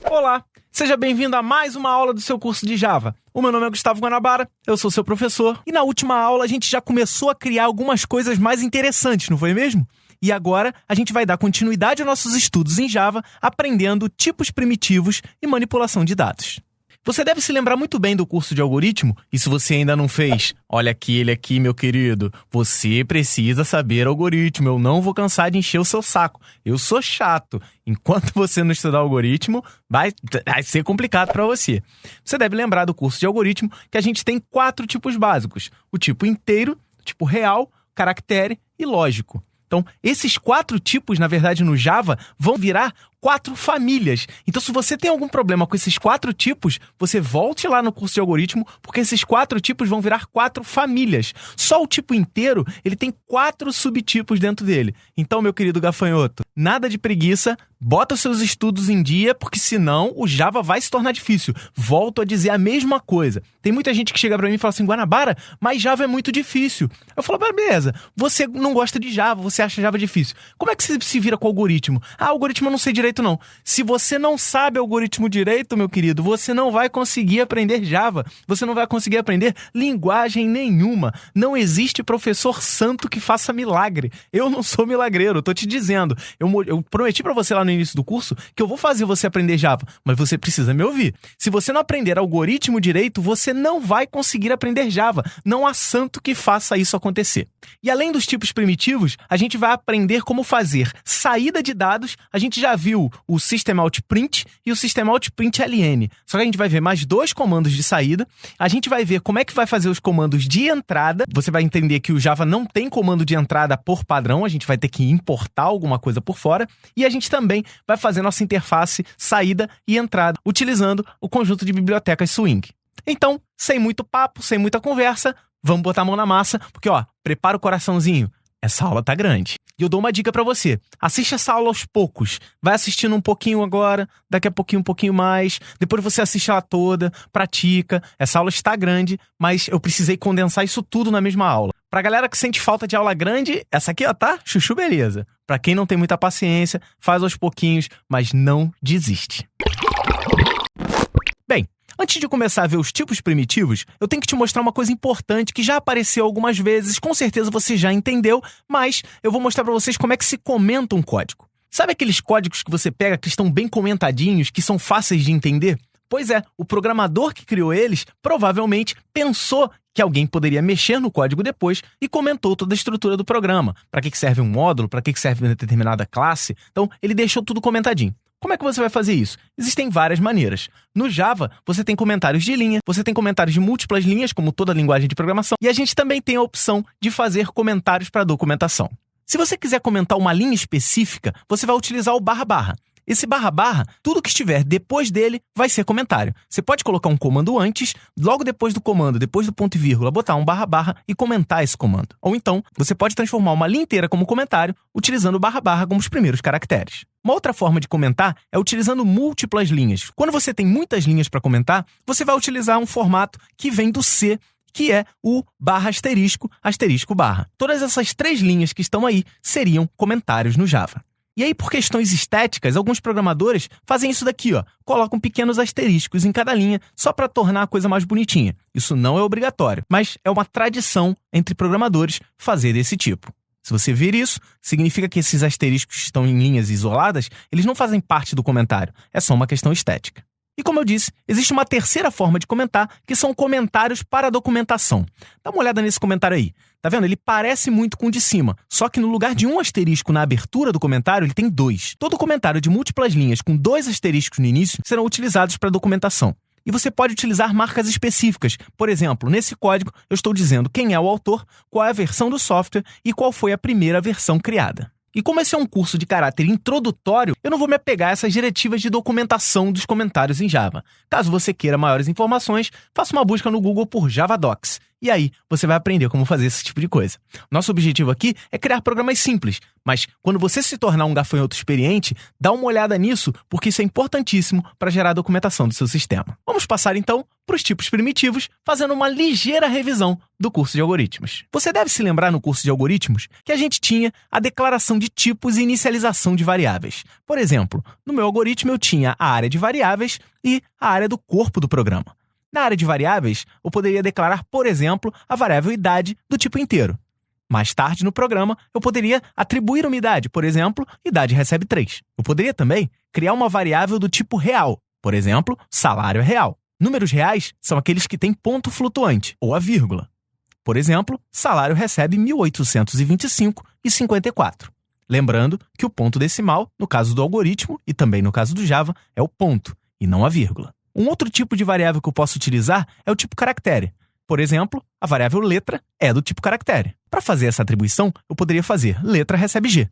Olá, seja bem-vindo a mais uma aula do seu curso de Java. O meu nome é Gustavo Guanabara, eu sou seu professor, e na última aula a gente já começou a criar algumas coisas mais interessantes, não foi mesmo? E agora a gente vai dar continuidade aos nossos estudos em Java, aprendendo tipos primitivos e manipulação de dados. Você deve se lembrar muito bem do curso de algoritmo, e se você ainda não fez, olha ele aqui, meu querido. Você precisa saber algoritmo, eu não vou cansar de encher o seu saco. Eu sou chato. Enquanto você não estudar algoritmo, vai ser complicado para você. Você deve lembrar do curso de algoritmo que a gente tem 4 tipos básicos. O tipo inteiro, o tipo real, caractere e lógico. Então, esses 4 tipos, na verdade, no Java, vão virar 4 famílias. Então, se você tem algum problema com esses 4 tipos, você volte lá no curso de algoritmo, porque esses 4 tipos vão virar 4 famílias. Só o tipo inteiro, ele tem 4 subtipos dentro dele. Então, meu querido gafanhoto, nada de preguiça, bota os seus estudos em dia, porque senão o Java vai se tornar difícil. Volto a dizer a mesma coisa. Tem muita gente que chega pra mim e fala assim, Guanabara, mas Java é muito difícil. Eu falo, beleza, você não gosta de Java, você acha Java difícil. Como é que você se vira com o algoritmo? Algoritmo eu não sei direito não. Se você não sabe algoritmo direito, meu querido, você não vai conseguir aprender Java. Você não vai conseguir aprender linguagem nenhuma. Não existe professor santo que faça milagre. Eu não sou milagreiro, eu tô te dizendo. Eu prometi pra você lá no início do curso que eu vou fazer você aprender Java, mas você precisa me ouvir. Se você não aprender algoritmo direito, você não vai conseguir aprender Java. Não há santo que faça isso acontecer. E além dos tipos primitivos, a gente vai aprender como fazer saída de dados. A gente já viu o System.out.print e o System.out.println. Só que a gente vai ver mais 2 comandos de saída. A gente vai ver como é que vai fazer os comandos de entrada. Você vai entender que o Java não tem comando de entrada por padrão. A gente vai ter que importar alguma coisa por fora. E a gente também vai fazer nossa interface saída e entrada, utilizando o conjunto de bibliotecas Swing. Então, sem muito papo, sem muita conversa, vamos botar a mão na massa, porque, prepara o coraçãozinho. Essa aula tá grande. E eu dou uma dica pra você. Assiste essa aula aos poucos. Vai assistindo um pouquinho agora, daqui a pouquinho um pouquinho mais. Depois você assiste ela toda, pratica. Essa aula está grande, mas eu precisei condensar isso tudo na mesma aula. Pra galera que sente falta de aula grande, essa aqui, tá? Chuchu beleza. Pra quem não tem muita paciência, faz aos pouquinhos, mas não desiste. Bem, antes de começar a ver os tipos primitivos, eu tenho que te mostrar uma coisa importante que já apareceu algumas vezes, com certeza você já entendeu, mas eu vou mostrar pra vocês como é que se comenta um código. Sabe aqueles códigos que você pega que estão bem comentadinhos, que são fáceis de entender? Pois é, o programador que criou eles provavelmente pensou que alguém poderia mexer no código depois e comentou toda a estrutura do programa. Para que serve um módulo, para que serve uma determinada classe. Então, ele deixou tudo comentadinho. Como é que você vai fazer isso? Existem várias maneiras. No Java, você tem comentários de linha, você tem comentários de múltiplas linhas, como toda linguagem de programação, e a gente também tem a opção de fazer comentários para documentação. Se você quiser comentar uma linha específica, você vai utilizar o //. Esse //, tudo que estiver depois dele vai ser comentário. Você pode colocar um comando antes, logo depois do comando, depois do ponto e vírgula, botar um // e comentar esse comando. Ou então, você pode transformar uma linha inteira como comentário, utilizando o // como os primeiros caracteres. Uma outra forma de comentar é utilizando múltiplas linhas. Quando você tem muitas linhas para comentar, você vai utilizar um formato que vem do C, que é o ****. Todas essas 3 linhas que estão aí seriam comentários no Java. E aí, por questões estéticas, alguns programadores fazem isso daqui, colocam pequenos asteriscos em cada linha só para tornar a coisa mais bonitinha. Isso não é obrigatório, mas é uma tradição entre programadores fazer desse tipo. Se você vir isso, significa que esses asteriscos que estão em linhas isoladas, eles não fazem parte do comentário, é só uma questão estética. E como eu disse, existe uma terceira forma de comentar, que são comentários para a documentação. Dá uma olhada nesse comentário aí. Tá vendo? Ele parece muito com o de cima, só que no lugar de um asterisco na abertura do comentário, ele tem 2. Todo comentário de múltiplas linhas com 2 asteriscos no início serão utilizados para documentação. E você pode utilizar marcas específicas. Por exemplo, nesse código eu estou dizendo quem é o autor, qual é a versão do software e qual foi a primeira versão criada. E como esse é um curso de caráter introdutório, eu não vou me apegar a essas diretivas de documentação dos comentários em Java. Caso você queira maiores informações, faça uma busca no Google por Javadocs. E aí, você vai aprender como fazer esse tipo de coisa. Nosso objetivo aqui é criar programas simples, mas quando você se tornar um gafanhoto experiente, dá uma olhada nisso, porque isso é importantíssimo para gerar a documentação do seu sistema. Vamos passar então para os tipos primitivos, fazendo uma ligeira revisão do curso de algoritmos. Você deve se lembrar no curso de algoritmos que a gente tinha a declaração de tipos e inicialização de variáveis. Por exemplo, no meu algoritmo eu tinha a área de variáveis e a área do corpo do programa. Na área de variáveis, eu poderia declarar, por exemplo, a variável idade do tipo inteiro. Mais tarde no programa, eu poderia atribuir uma idade, por exemplo, idade recebe 3. Eu poderia também criar uma variável do tipo real, por exemplo, salário é real. Números reais são aqueles que têm ponto flutuante, ou a vírgula. Por exemplo, salário recebe 1.825,54. Lembrando que o ponto decimal, no caso do algoritmo e também no caso do Java, é o ponto, e não a vírgula. Um outro tipo de variável que eu posso utilizar é o tipo caractere. Por exemplo, a variável letra é do tipo caractere. Para fazer essa atribuição, eu poderia fazer letra recebe G,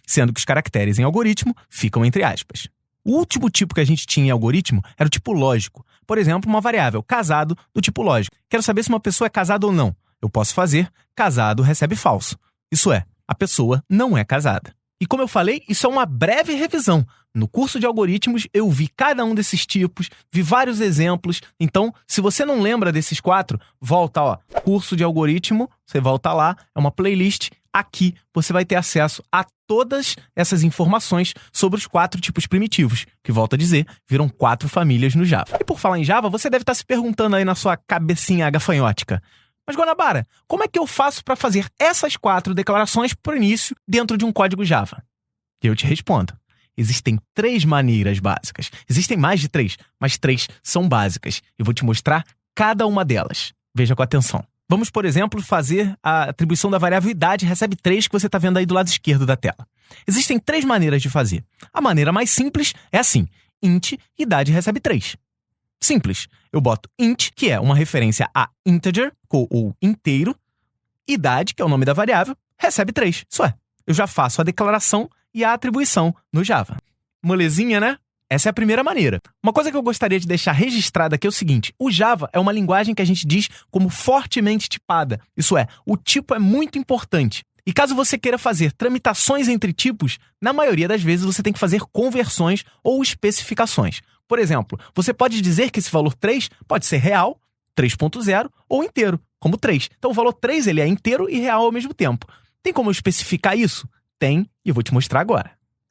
sendo que os caracteres em algoritmo ficam entre aspas. O último tipo que a gente tinha em algoritmo era o tipo lógico. Por exemplo, uma variável casado do tipo lógico. Quero saber se uma pessoa é casada ou não. Eu posso fazer casado recebe falso. Isso é, a pessoa não é casada. E como eu falei, isso é uma breve revisão. No curso de algoritmos, eu vi cada um desses tipos, vi vários exemplos. Então, se você não lembra desses 4, volta, curso de algoritmo, você volta lá, é uma playlist. Aqui você vai ter acesso a todas essas informações sobre os 4 tipos primitivos, que, volto a dizer, viram 4 famílias no Java. E por falar em Java, você deve estar se perguntando aí na sua cabecinha gafanhótica: mas, Guanabara, como é que eu faço para fazer essas 4 declarações por início dentro de um código Java? E eu te respondo. Existem 3 maneiras básicas. Existem mais de 3, mas 3 são básicas. Eu vou te mostrar cada uma delas. Veja com atenção. Vamos, por exemplo, fazer a atribuição da variável idade recebe 3 que você está vendo aí do lado esquerdo da tela. Existem 3 maneiras de fazer. A maneira mais simples é assim: int idade recebe 3. Simples. Eu boto int, que é uma referência a integer, ou inteiro, idade, que é o nome da variável, recebe 3. Isso é, eu já faço a declaração e a atribuição no Java. Molezinha, né? Essa é a primeira maneira. Uma coisa que eu gostaria de deixar registrada aqui é o seguinte: o Java é uma linguagem que a gente diz como fortemente tipada. Isso é, o tipo é muito importante. E caso você queira fazer tramitações entre tipos, na maioria das vezes você tem que fazer conversões ou especificações. Por exemplo, você pode dizer que esse valor 3 pode ser real, 3.0, ou inteiro, como 3. Então o valor 3 ele é inteiro e real ao mesmo tempo. Tem como eu especificar isso? Tem, e eu vou te mostrar agora.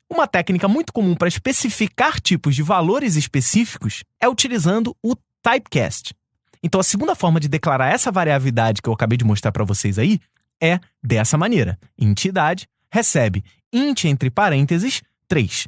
Uma técnica muito comum para especificar tipos de valores específicos é utilizando o typecast. Então, a segunda forma de declarar essa variabilidade que eu acabei de mostrar para vocês aí é dessa maneira. Int idade recebe int entre parênteses 3.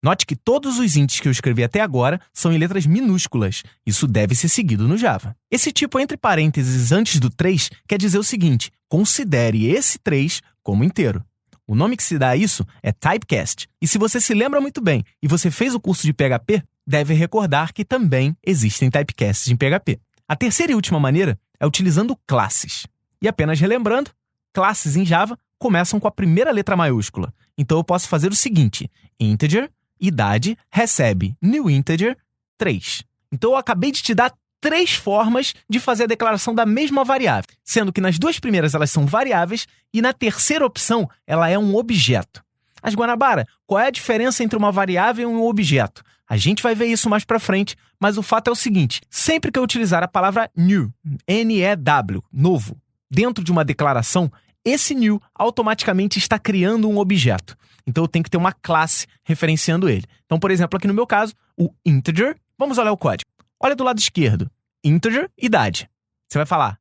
Note que todos os ints que eu escrevi até agora são em letras minúsculas. Isso deve ser seguido no Java. Esse tipo entre parênteses antes do 3 quer dizer o seguinte: considere esse 3 como inteiro. O nome que se dá a isso é typecast. E se você se lembra muito bem e você fez o curso de PHP, deve recordar que também existem typecasts em PHP. A terceira e última maneira é utilizando classes. E apenas relembrando, classes em Java começam com a primeira letra maiúscula. Então eu posso fazer o seguinte: integer, idade, recebe new integer, 3. Então eu acabei de te dar 3 formas de fazer a declaração da mesma variável, sendo que nas 2 primeiras elas são variáveis e na terceira opção ela é um objeto. Mas, Guanabara, qual é a diferença entre uma variável e um objeto? A gente vai ver isso mais pra frente, mas o fato é o seguinte: sempre que eu utilizar a palavra new, N-E-W, novo, dentro de uma declaração, esse new automaticamente está criando um objeto. Então eu tenho que ter uma classe referenciando ele. Então, por exemplo, aqui no meu caso, o integer, vamos olhar o código. Olha do lado esquerdo, integer, idade. Você vai falar,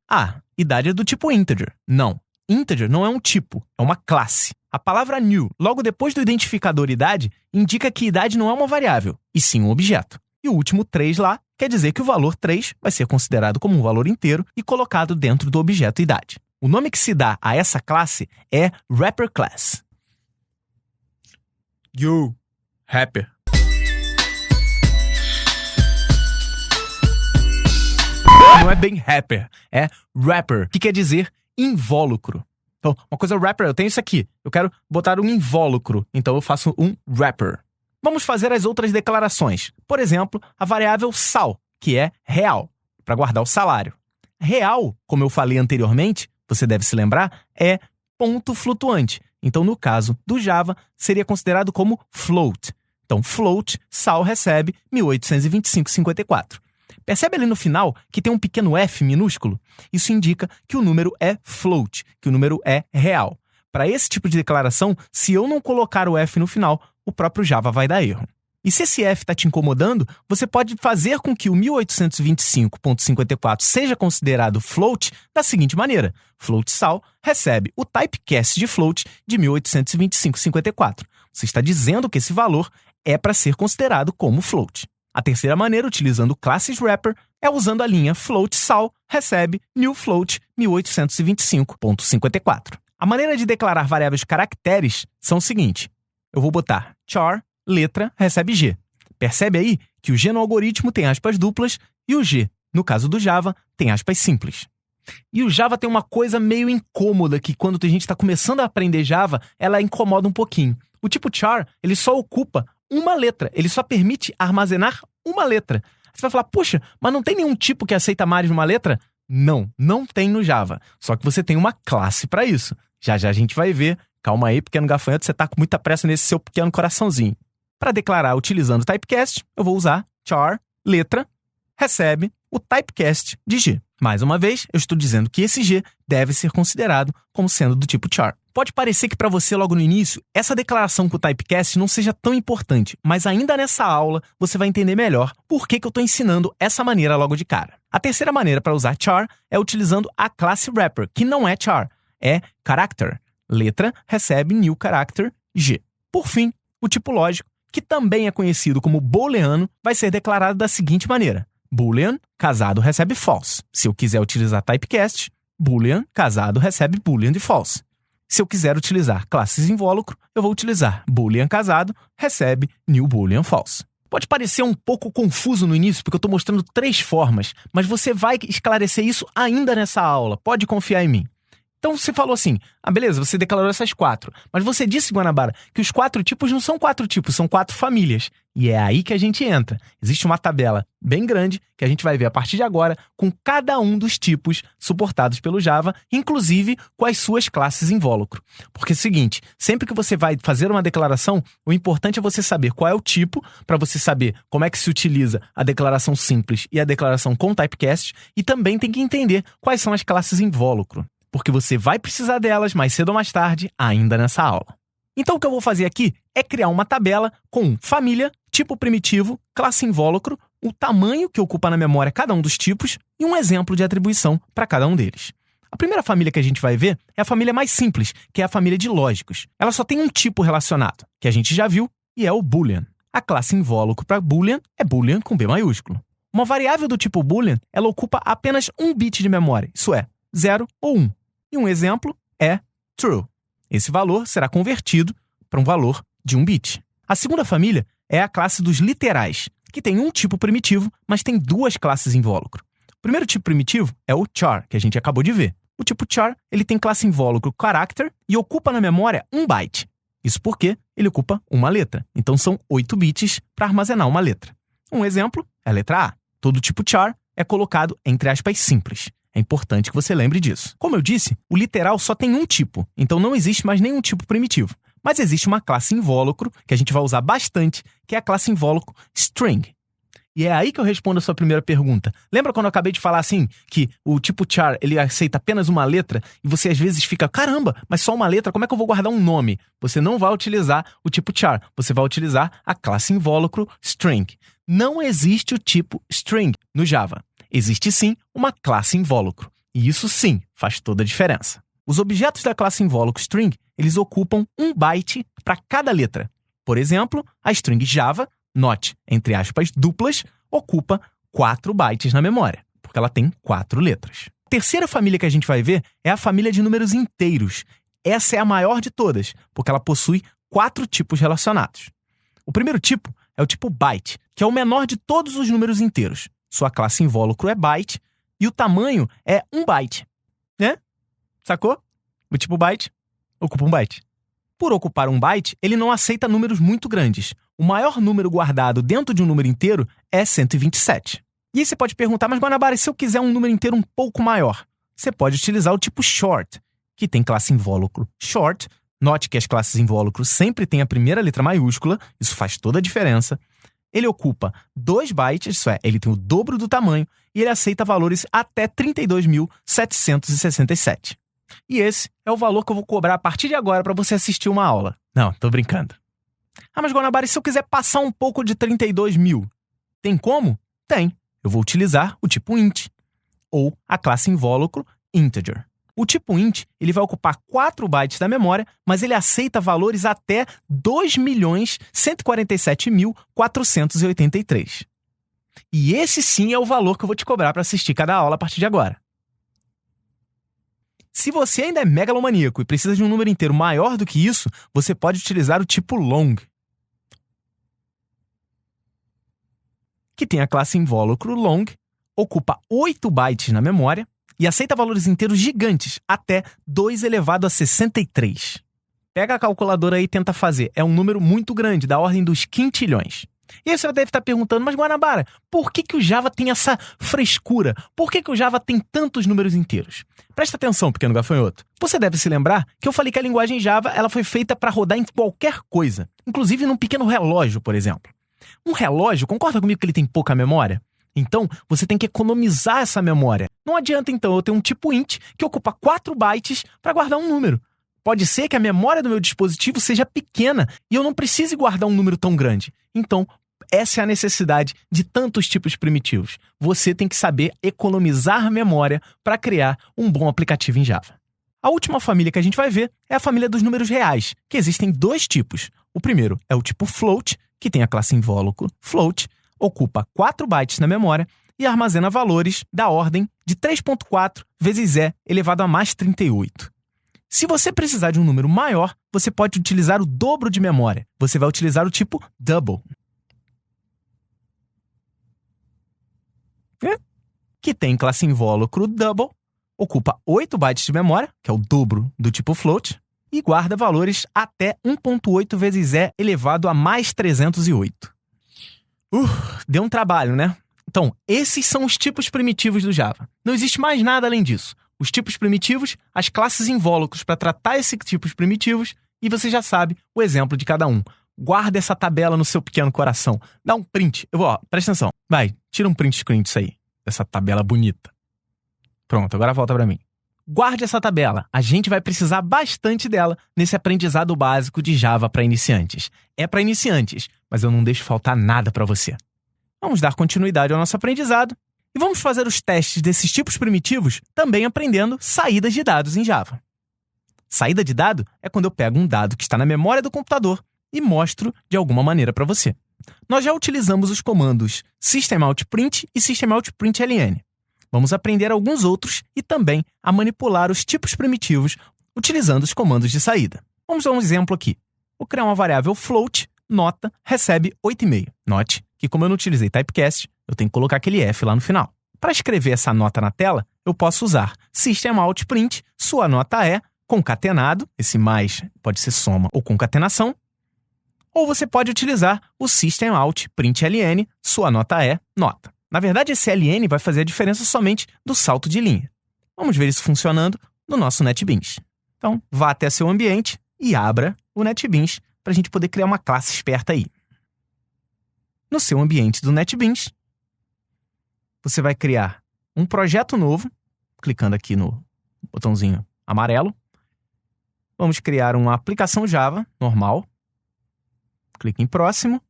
idade é do tipo integer. Não, integer não é um tipo, é uma classe. A palavra new, logo depois do identificador idade, indica que idade não é uma variável, e sim um objeto. E o último 3 lá quer dizer que o valor 3 vai ser considerado como um valor inteiro e colocado dentro do objeto idade. O nome que se dá a essa classe é wrapper class. Rapper. Não é bem rapper, é wrapper, que quer dizer invólucro. Então, uma coisa wrapper, eu tenho isso aqui, eu quero botar um invólucro, então eu faço um wrapper. Vamos fazer as outras declarações. Por exemplo, a variável sal, que é real, para guardar o salário. real, como eu falei anteriormente, você deve se lembrar, é ponto flutuante. Então, no caso do Java, seria considerado como float. Então, float, Sal recebe 1825,54. Percebe ali no final que tem um pequeno f minúsculo? Isso indica que o número é float, que o número é real. Para esse tipo de declaração, se eu não colocar o f no final, o próprio Java vai dar erro. E se esse f está te incomodando, você pode fazer com que o 1825,54 seja considerado float da seguinte maneira. Float Sal recebe o typecast de float de 1825,54. Você está dizendo que esse valor é para ser considerado como float. A terceira maneira, utilizando o classes wrapper, é usando a linha float Sal recebe new float 1825,54. A maneira de declarar variáveis caracteres são o seguinte. Eu vou botar char letra recebe G. Percebe aí que o G no algoritmo tem aspas duplas e o G, no caso do Java, tem aspas simples. E o Java tem uma coisa meio incômoda que quando a gente está começando a aprender Java, ela incomoda um pouquinho. O tipo char, ele só ocupa uma letra, ele só permite armazenar uma letra. Você vai falar, puxa, mas não tem nenhum tipo que aceita mais de uma letra? Não, não tem no Java. Só que você tem uma classe para isso. Já já a gente vai ver. Calma aí, pequeno gafanhoto, você está com muita pressa nesse seu pequeno coraçãozinho. Para declarar utilizando o typecast, eu vou usar char, letra, recebe o typecast de G. Mais uma vez, eu estou dizendo que esse G deve ser considerado como sendo do tipo char. Pode parecer que para você logo no início, essa declaração com o typecast não seja tão importante, mas ainda nessa aula você vai entender melhor por que eu estou ensinando essa maneira logo de cara. A terceira maneira para usar char é utilizando a classe wrapper, que não é char, é character. Letra recebe new character G. Por fim, o tipo lógico, que também é conhecido como booleano, vai ser declarado da seguinte maneira. Boolean, casado, recebe false. Se eu quiser utilizar typecast, boolean, casado, recebe boolean de false. Se eu quiser utilizar classes invólucro, eu vou utilizar boolean casado, recebe new boolean false. Pode parecer um pouco confuso no início, porque eu estou mostrando 3 formas, mas você vai esclarecer isso ainda nessa aula, pode confiar em mim. Então você falou assim, beleza, você declarou essas 4, mas você disse, Guanabara, que os 4 tipos não são 4 tipos, são 4 famílias. E é aí que a gente entra. Existe uma tabela bem grande que a gente vai ver a partir de agora com cada um dos tipos suportados pelo Java, inclusive com as suas classes invólucro. Porque é o seguinte, sempre que você vai fazer uma declaração, o importante é você saber qual é o tipo, para você saber como é que se utiliza a declaração simples e a declaração com typecast, e também tem que entender quais são as classes invólucro. Porque você vai precisar delas mais cedo ou mais tarde, ainda nessa aula. Então o que eu vou fazer aqui é criar uma tabela com família, tipo primitivo, classe invólucro, o tamanho que ocupa na memória cada um dos tipos e um exemplo de atribuição para cada um deles. A primeira família que a gente vai ver é a família mais simples, que é a família de lógicos. Ela só tem um tipo relacionado, que a gente já viu, e é o boolean. A classe invólucro para boolean é boolean com B maiúsculo. Uma variável do tipo boolean, ela ocupa apenas um bit de memória, isso é, 0 ou 1. E um exemplo é true. Esse valor será convertido para um valor de 1 bit. A segunda família é a classe dos literais, que tem um tipo primitivo, mas tem 2 classes invólucro. O primeiro tipo primitivo é o char, que a gente acabou de ver. O tipo char, ele tem classe invólucro character e ocupa na memória 1 byte. Isso porque ele ocupa uma letra. Então são 8 bits para armazenar uma letra. Um exemplo é a letra A. Todo tipo char é colocado entre aspas simples. É importante que você lembre disso. Como eu disse, o literal só tem um tipo, então não existe mais nenhum tipo primitivo. Mas existe uma classe invólucro, que a gente vai usar bastante, que é a classe invólucro string. E é aí que eu respondo a sua primeira pergunta. Lembra quando eu acabei de falar assim, que o tipo char, ele aceita apenas uma letra, e você às vezes fica, caramba, mas só uma letra, como é que eu vou guardar um nome? Você não vai utilizar o tipo char, você vai utilizar a classe invólucro string. Não existe o tipo string no Java. Existe sim uma classe invólucro. E isso sim faz toda a diferença. Os objetos da classe invólucro string, eles ocupam 1 byte para cada letra. Por exemplo, a string Java, not, entre aspas, duplas, ocupa 4 bytes na memória, porque ela tem 4 letras. A terceira família que a gente vai ver é a família de números inteiros. Essa é a maior de todas, porque ela possui 4 tipos relacionados. O primeiro tipo é o tipo byte, que é o menor de todos os números inteiros. Sua classe invólucro é byte e o tamanho é 1 byte. Né? Sacou? O tipo byte ocupa 1 byte. Por ocupar 1 byte, ele não aceita números muito grandes. O maior número guardado dentro de um número inteiro é 127. E aí você pode perguntar, mas Guanabara, e se eu quiser um número inteiro um pouco maior? Você pode utilizar o tipo short, que tem classe invólucro short. Note que as classes invólucro sempre têm a primeira letra maiúscula, isso faz toda a diferença. Ele ocupa 2 bytes, isso é, ele tem o dobro do tamanho, e ele aceita valores até 32.767. E esse é o valor que eu vou cobrar a partir de agora para você assistir uma aula. Não, tô brincando. Ah, mas Guanabara, e se eu quiser passar um pouco de 32 mil? Tem como? Tem. Eu vou utilizar o tipo int, ou a classe invólucro integer. O tipo int ele vai ocupar 4 bytes da memória, mas ele aceita valores até 2.147.483. E esse sim é o valor que eu vou te cobrar para assistir cada aula a partir de agora. Se você ainda é megalomaníaco e precisa de um número inteiro maior do que isso, você pode utilizar o tipo long, que tem a classe invólucro long, ocupa 8 bytes na memória e aceita valores inteiros gigantes, até 2 elevado a 63. Pega a calculadora aí e tenta fazer. É um número muito grande, da ordem dos quintilhões. E aí você deve estar perguntando, mas Guanabara, por que o Java tem essa frescura? Por que o Java tem tantos números inteiros? Presta atenção, pequeno gafanhoto. Você deve se lembrar que eu falei que a linguagem Java ela foi feita para rodar em qualquer coisa, inclusive num pequeno relógio, por exemplo. Um relógio, concorda comigo que ele tem pouca memória? Então, você tem que economizar essa memória. Não adianta, então, eu ter um tipo int que ocupa 4 bytes para guardar um número. Pode ser que a memória do meu dispositivo seja pequena e eu não precise guardar um número tão grande. Então, essa é a necessidade de tantos tipos primitivos. Você tem que saber economizar memória para criar um bom aplicativo em Java. A última família que a gente vai ver é a família dos números reais, que existem 2 tipos. O primeiro é o tipo float, que tem a classe invólucro float, ocupa 4 bytes na memória e armazena valores da ordem de 3.4 vezes e elevado a mais 38. Se você precisar de um número maior, você pode utilizar o dobro de memória. Você vai utilizar o tipo double, que tem classe invólucro double, ocupa 8 bytes de memória, que é o dobro do tipo float, e guarda valores até 1.8 vezes e elevado a mais 308. Deu um trabalho, né? Então, esses são os tipos primitivos do Java. Não existe mais nada além disso. Os tipos primitivos, as classes invólucros para tratar esses tipos primitivos, e você já sabe o exemplo de cada um. Guarda essa tabela no seu pequeno coração. Dá um print. Presta atenção. Vai, tira um print screen disso aí. Dessa tabela bonita. Pronto, agora volta para mim. Guarde essa tabela. A gente vai precisar bastante dela nesse aprendizado básico de Java para iniciantes. É para iniciantes, mas eu não deixo faltar nada para você. Vamos dar continuidade ao nosso aprendizado e vamos fazer os testes desses tipos primitivos também aprendendo saídas de dados em Java. Saída de dado é quando eu pego um dado que está na memória do computador e mostro de alguma maneira para você. Nós já utilizamos os comandos systemoutprint e systemoutprintln. Vamos aprender alguns outros e também a manipular os tipos primitivos utilizando os comandos de saída. Vamos dar um exemplo aqui. Vou criar uma variável float, nota, recebe 8,5. Note que como eu não utilizei typecast, eu tenho que colocar aquele F lá no final. Para escrever essa nota na tela, eu posso usar systemoutprint, sua nota é, concatenado, esse mais pode ser soma ou concatenação, ou você pode utilizar o systemoutprintln, sua nota é, nota. Na verdade, esse ln vai fazer a diferença somente do salto de linha. Vamos ver isso funcionando no nosso NetBeans. Então, vá até seu ambiente e abra o NetBeans para a gente poder criar uma classe esperta aí. No seu ambiente do NetBeans, você vai criar um projeto novo, clicando aqui no botãozinho amarelo. Vamos criar uma aplicação Java normal. Clique em próximo.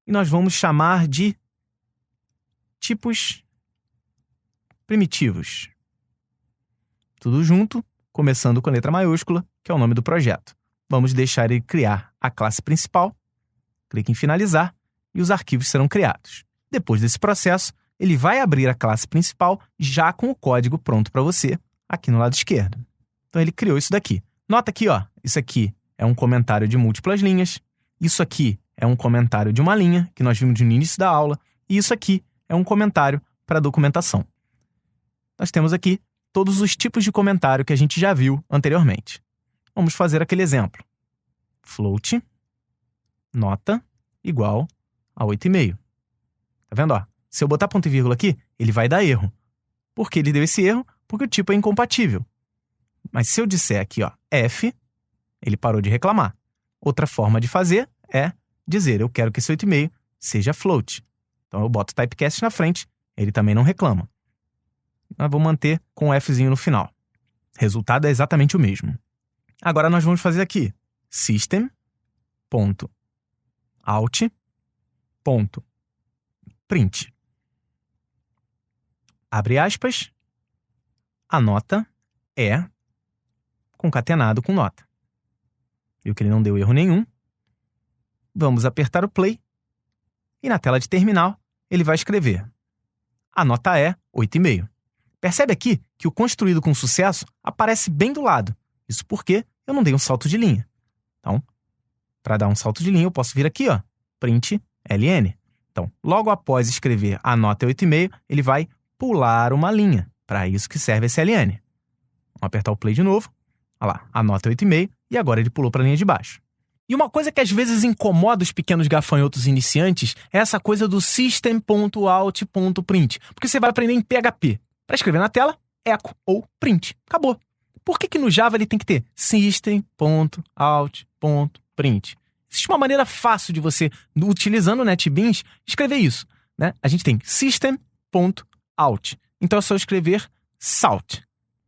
E nós vamos chamar de tipos primitivos. Tudo junto, começando com a letra maiúscula, que é o nome do projeto. Vamos deixar ele criar a classe principal. Clique em finalizar e os arquivos serão criados. Depois desse processo, ele vai abrir a classe principal já com o código pronto para você, aqui no lado esquerdo. Então ele criou isso daqui. Nota aqui, isso aqui é um comentário de múltiplas linhas. Isso aqui é um comentário de uma linha, que nós vimos no início da aula. E isso aqui é um comentário para documentação. Nós temos aqui todos os tipos de comentário que a gente já viu anteriormente. Vamos fazer aquele exemplo. Float, nota, igual a 8,5. Tá vendo? Se eu botar ponto e vírgula aqui, ele vai dar erro. Por que ele deu esse erro? Porque o tipo é incompatível. Mas se eu disser aqui, ó, F, ele parou de reclamar. Outra forma de fazer é dizer, eu quero que esse 8,5 seja float. Então eu boto typecast na frente, ele também não reclama. Nós vamos manter com o Fzinho no final. Resultado é exatamente o mesmo. Agora nós vamos fazer aqui system.out.print. Abre aspas, a nota é concatenado com nota. Viu que ele não deu erro nenhum. Vamos apertar o play e na tela de terminal ele vai escrever a nota é 8,5. Percebe aqui que o construído com sucesso aparece bem do lado. Isso porque eu não dei um salto de linha. Então, para dar um salto de linha, eu posso vir aqui, ó, print ln. Então, logo após escrever a nota é 8,5, ele vai pular uma linha. Para isso que serve esse ln. Vamos apertar o play de novo. Olha lá, a nota é 8,5 e agora ele pulou para a linha de baixo. E uma coisa que às vezes incomoda os pequenos gafanhotos iniciantes é essa coisa do system.out.print. Porque você vai aprender em PHP. Para escrever na tela, echo ou print. Acabou. Por que no Java ele tem que ter system.out.print? Existe uma maneira fácil de você, utilizando o NetBeans, escrever isso, né? A gente tem system.out. Então é só escrever salt.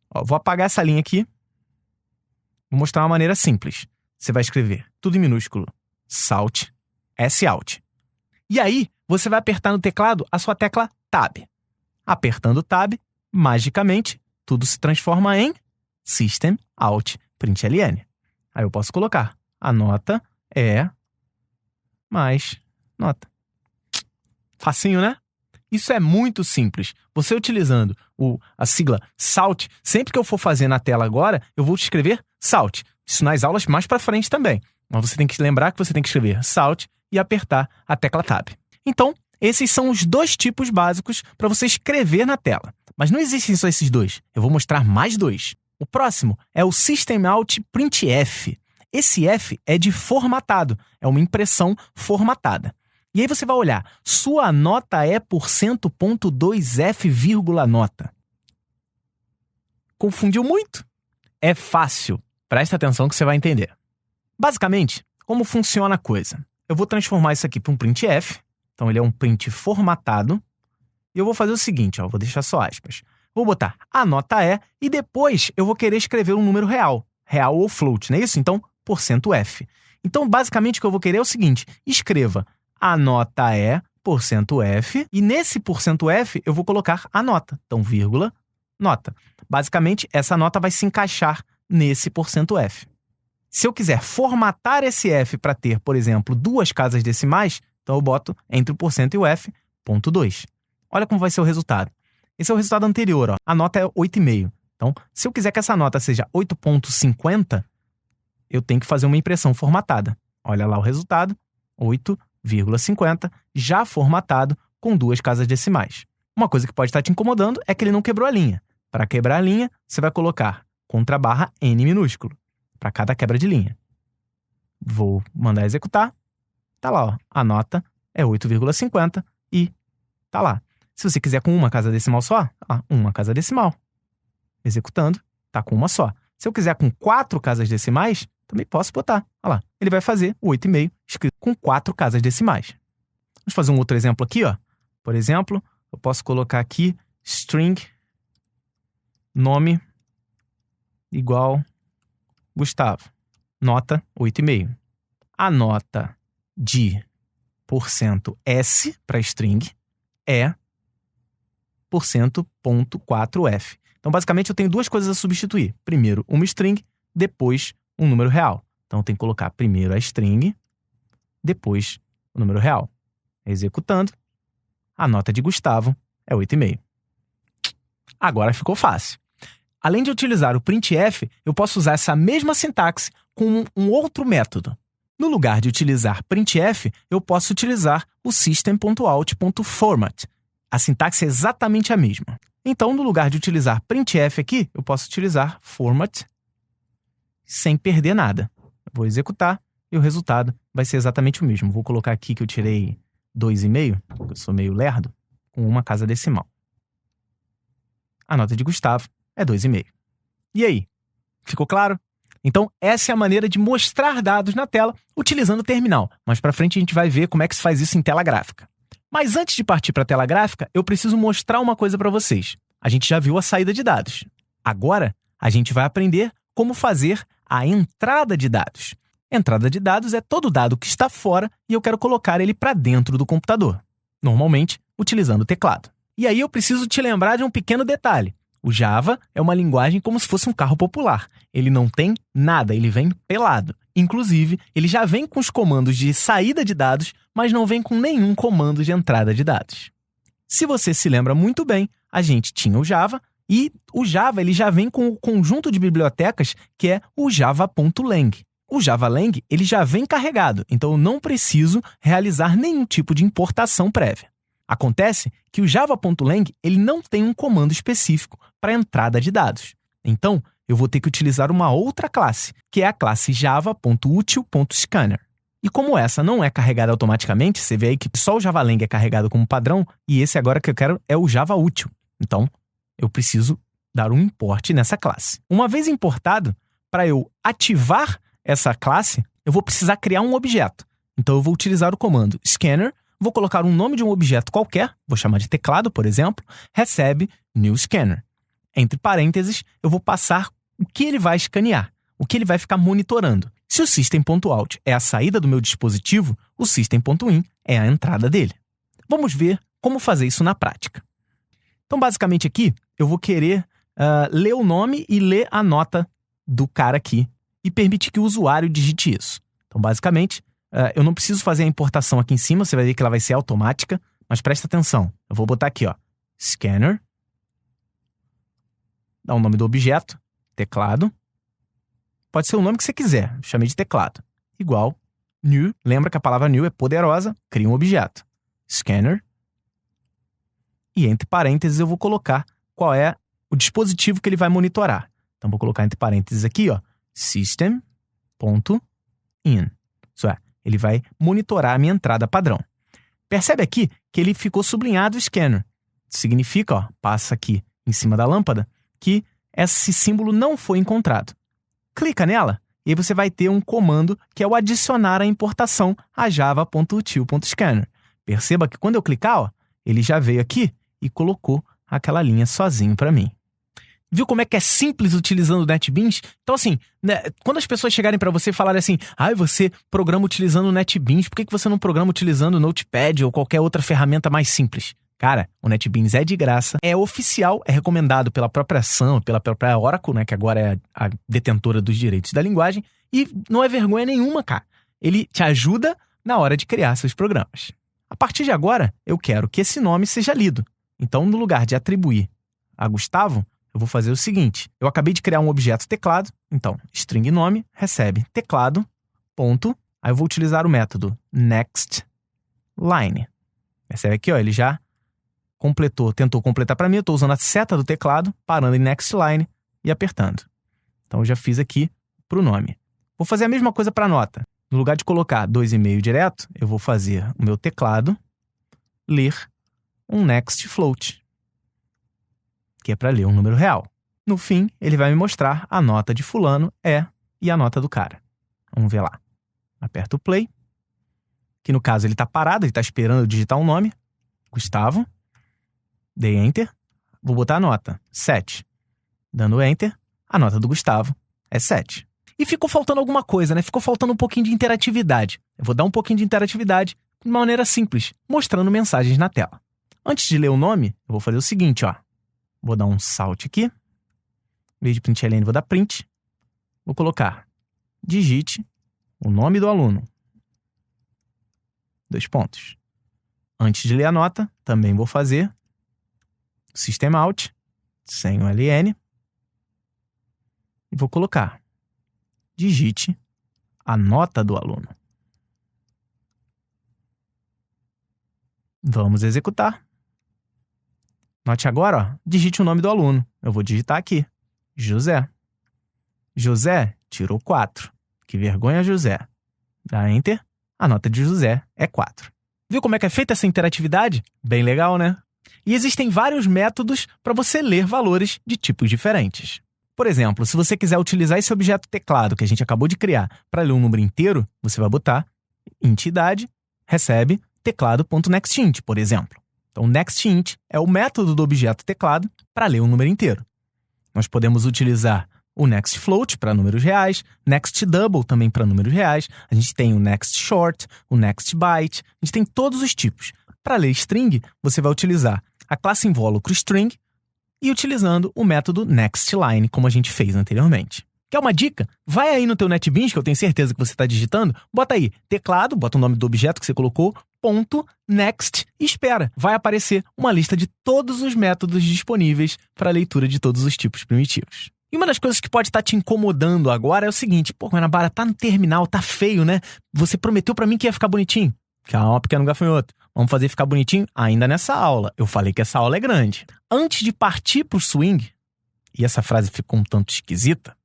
Ó, vou apagar essa linha aqui. Vou mostrar uma maneira simples. Você vai escrever tudo em minúsculo, salt, S-out. E aí, você vai apertar no teclado a sua tecla Tab. Apertando Tab, magicamente, tudo se transforma em System Out Print LN. Aí eu posso colocar a nota é mais nota. Facinho, né? Isso é muito simples. Você utilizando a sigla SALT, sempre que eu for fazer na tela agora, eu vou te escrever SALT. Isso nas aulas mais para frente também. Mas você tem que lembrar que você tem que escrever SALT e apertar a tecla Tab. Então, esses são os dois tipos básicos para você escrever na tela. Mas não existem só esses dois. Eu vou mostrar mais dois. O próximo é o System Out Printf. Esse F é de formatado. É uma impressão formatada. E aí você vai olhar. Sua nota é %.2f, nota. Confundiu muito? É fácil. Presta atenção que você vai entender. Basicamente, como funciona a coisa? Eu vou transformar isso aqui para um printf. Então, ele é um print formatado. E eu vou fazer o seguinte, ó, vou deixar só aspas. Vou botar a nota é e depois eu vou querer escrever um número real. Real ou float, não é isso? Então, %f. Então, basicamente, o que eu vou querer é o seguinte. Escreva a nota é %f e nesse %f eu vou colocar a nota. Então, vírgula, nota. Basicamente, essa nota vai se encaixar nesse %f. Se eu quiser formatar esse f para ter, por exemplo, 2 casas decimais, então eu boto entre o % e o f, .2. Olha como vai ser o resultado. Esse é o resultado anterior, ó. A nota é 8,5. Então, se eu quiser que essa nota seja 8,50, eu tenho que fazer uma impressão formatada. Olha lá o resultado, 8,50, já formatado com 2 casas decimais. Uma coisa que pode estar te incomodando é que ele não quebrou a linha. Para quebrar a linha, você vai colocar contrabarra N minúsculo, para cada quebra de linha. Vou mandar executar. Tá lá, ó. A nota é 8,50 e tá lá. Se você quiser com uma casa decimal só, uma casa decimal. Executando, tá com uma só. Se eu quiser com 4 casas decimais, também posso botar. Olha lá, ele vai fazer o 8,5 escrito com 4 casas decimais. Vamos fazer um outro exemplo aqui, ó. Por exemplo, eu posso colocar aqui string nome igual Gustavo. Nota 8,5. A nota de %s para string é %.4f. Então, basicamente, eu tenho 2 coisas a substituir. Primeiro, uma string, depois um número real. Então, eu tenho que colocar primeiro a string, depois o número real. Executando, a nota de Gustavo é 8,5. Agora ficou fácil. Além de utilizar o printf, eu posso usar essa mesma sintaxe com um outro método. No lugar de utilizar printf, eu posso utilizar o system.out.format. A sintaxe é exatamente a mesma. Então, no lugar de utilizar printf aqui, eu posso utilizar format sem perder nada. Eu vou executar e o resultado vai ser exatamente o mesmo. Vou colocar aqui que eu tirei 2,5, porque eu sou meio lerdo, com uma casa decimal. A nota de Gustavo é 2,5. E aí? Ficou claro? Então, essa é a maneira de mostrar dados na tela utilizando o terminal. Mais para frente a gente vai ver como é que se faz isso em tela gráfica. Mas antes de partir para a tela gráfica, eu preciso mostrar uma coisa para vocês. A gente já viu a saída de dados. Agora, a gente vai aprender como fazer a entrada de dados. Entrada de dados é todo dado que está fora e eu quero colocar ele para dentro do computador. Normalmente, utilizando o teclado. E aí eu preciso te lembrar de um pequeno detalhe. O Java é uma linguagem como se fosse um carro popular. Ele não tem nada, ele vem pelado. Inclusive, ele já vem com os comandos de saída de dados, mas não vem com nenhum comando de entrada de dados. Se você se lembra muito bem, a gente tinha o Java, e o Java ele já vem com o conjunto de bibliotecas que é o java.lang. O java.lang ele já vem carregado, então eu não preciso realizar nenhum tipo de importação prévia. Acontece que o java.lang ele não tem um comando específico para entrada de dados. Então, eu vou ter que utilizar uma outra classe, que é a classe java.util.scanner. E como essa não é carregada automaticamente, você vê aí que só o java.lang é carregado como padrão, e esse agora que eu quero é o java.util. Então, eu preciso dar um import nessa classe. Uma vez importado, para eu ativar essa classe, eu vou precisar criar um objeto. Então, eu vou utilizar o comando scanner, vou colocar um nome de um objeto qualquer, vou chamar de teclado, por exemplo, recebe new scanner. Entre parênteses, eu vou passar o que ele vai escanear, o que ele vai ficar monitorando. Se o system.out é a saída do meu dispositivo, o system.in é a entrada dele. Vamos ver como fazer isso na prática. Então, basicamente aqui, eu vou querer ler o nome e ler a nota do cara aqui e permitir que o usuário digite isso. Então, basicamente, eu não preciso fazer a importação aqui em cima, você vai ver que ela vai ser automática, mas presta atenção. Eu vou botar aqui, ó, scanner, dá o nome do objeto, teclado, pode ser o nome que você quiser, chamei de teclado, igual new, lembra que a palavra new é poderosa, cria um objeto, scanner, e entre parênteses eu vou colocar qual é o dispositivo que ele vai monitorar. Então, vou colocar entre parênteses aqui, ó, system.in. Isso é, ele vai monitorar a minha entrada padrão. Percebe aqui que ele ficou sublinhado o scanner. Significa, ó, passa aqui em cima da lâmpada, que esse símbolo não foi encontrado. Clica nela e aí você vai ter um comando que é o adicionar a importação a java.util.scanner. Perceba que quando eu clicar, ó, ele já veio aqui e colocou aquela linha sozinho para mim. Viu como é que é simples utilizando o NetBeans? Então, assim, né, quando as pessoas chegarem para você e falarem assim, você programa utilizando o NetBeans, por que você não programa utilizando o Notepad ou qualquer outra ferramenta mais simples? Cara, o NetBeans é de graça, é oficial, é recomendado pela própria Sun, pela própria Oracle, né, que agora é a detentora dos direitos da linguagem, e não é vergonha nenhuma, cara. Ele te ajuda na hora de criar seus programas. A partir de agora, eu quero que esse nome seja lido. Então, no lugar de atribuir a Gustavo, eu vou fazer o seguinte, eu acabei de criar um objeto teclado, então, string nome, recebe teclado, ponto, aí eu vou utilizar o método next line. Percebe aqui, ó, ele já tentou completar para mim, eu estou usando a seta do teclado, parando em next line e apertando. Então, eu já fiz aqui para o nome. Vou fazer a mesma coisa para a nota. No lugar de colocar 2,5 direto, eu vou fazer o meu teclado ler um next float, que é para ler um número real. No fim, ele vai me mostrar a nota de fulano e a nota do cara. Vamos ver lá. Aperto o play, que no caso ele está parado, ele está esperando eu digitar um nome, Gustavo. Dei Enter, vou botar a nota, 7. Dando Enter, a nota do Gustavo é 7. E ficou faltando alguma coisa, né? Ficou faltando um pouquinho de interatividade. Eu vou dar um pouquinho de interatividade de uma maneira simples, mostrando mensagens na tela. Antes de ler o nome, eu vou fazer o seguinte, ó. Vou dar um salt aqui. Em vez de println, vou dar print. Vou colocar digite o nome do aluno. 2 pontos. Antes de ler a nota, também vou fazer system.out, sem o ln. E vou colocar digite a nota do aluno. Vamos executar. Note agora, ó, digite o nome do aluno. Eu vou digitar aqui, José. José tirou 4. Que vergonha, José. Dá Enter, a nota de José é 4. Viu como é que é feita essa interatividade? Bem legal, né? E existem vários métodos para você ler valores de tipos diferentes. Por exemplo, se você quiser utilizar esse objeto teclado que a gente acabou de criar para ler um número inteiro, você vai botar int idade recebe teclado.nextInt, por exemplo. Então, nextInt é o método do objeto teclado para ler um número inteiro. Nós podemos utilizar o nextFloat para números reais, nextDouble também para números reais, a gente tem o nextShort, o nextByte, a gente tem todos os tipos. Para ler string, você vai utilizar a classe invólucro string e utilizando o método nextLine, como a gente fez anteriormente. Quer uma dica? Vai aí no teu NetBeans, que eu tenho certeza que você está digitando, bota aí teclado, bota o nome do objeto que você colocou, ponto, next e espera. Vai aparecer uma lista de todos os métodos disponíveis para leitura de todos os tipos primitivos. E uma das coisas que pode estar te incomodando agora é o seguinte: pô, Guanabara, tá no terminal, tá feio, né? Você prometeu para mim que ia ficar bonitinho. Calma, pequeno gafanhoto. Vamos fazer ficar bonitinho ainda nessa aula. Eu falei que essa aula é grande. Antes de partir pro swing, e essa frase ficou um tanto esquisita,